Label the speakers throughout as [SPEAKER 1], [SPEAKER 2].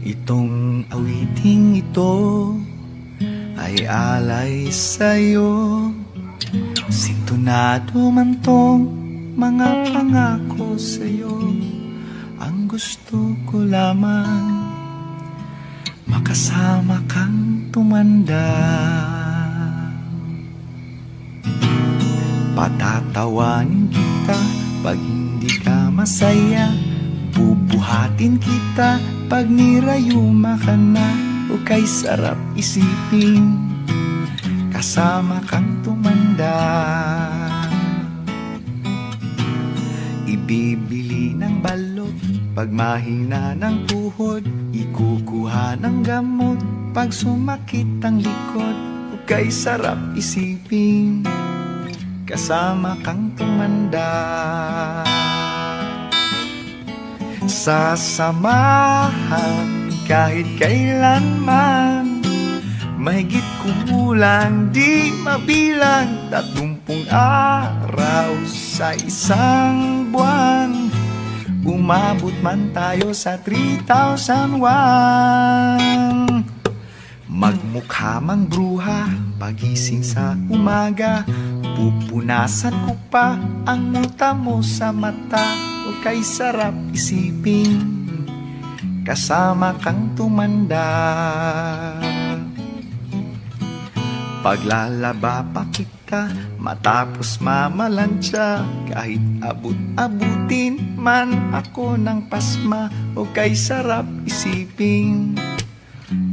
[SPEAKER 1] Itong awiting ito ay alay sa'yo. Sintonado man tong mga pangako sa'yo. Ang gusto ko lamang makasama kang tumanda. Patatawanin kita pag hindi ka masaya. Bubuhatin kita pag nirayuma ka na. O kay sarap isipin kasama kang tumanda. Ibibili ng balot pag mahina ng tuhod. Ikukuha ng gamot pag sumakit ang likod. O kay sarap isipin kasama kang tumanda. Sasamahan kahit kailanman, mahigit kumulang di mabilang 30 araw sa isang buwan. Umabot man tayo sa 3,001. Magmukha mang bruha pagising sa umaga. Pupunasan ko pa ang muta mo sa mata. O kay sarap isipin kasama kang tumanda. Paglalaba pa kita matapos mamalansya. Kahit abut-abutin man ako ng pasma. O kay sarap isipin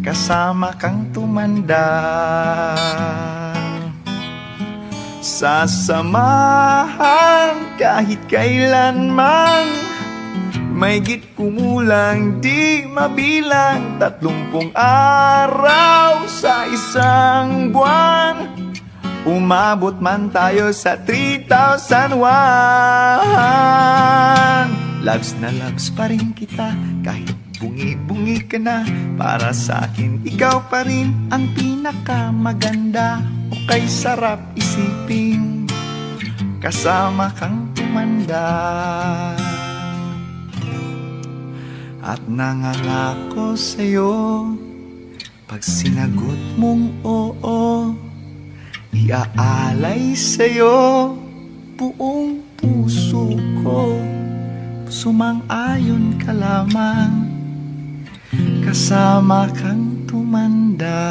[SPEAKER 1] kasama kang tumanda. Sasamahan kahit kailanman, mahigit kumulang di mabilang 30 araw sa isang buwan. Umabot man tayo sa 3,001. Loves na loves pa rin kita kahit bungi-bungi ka na. Para sa akin ikaw pa rin ang pinakamaganda. O kay sarap isipin kasama kang tumanda. At nangangako sa'yo pag sinagot mong oo, iaalay sa'yo buong puso ko. Sumang-ayon ka lamang kasama kang tumanda.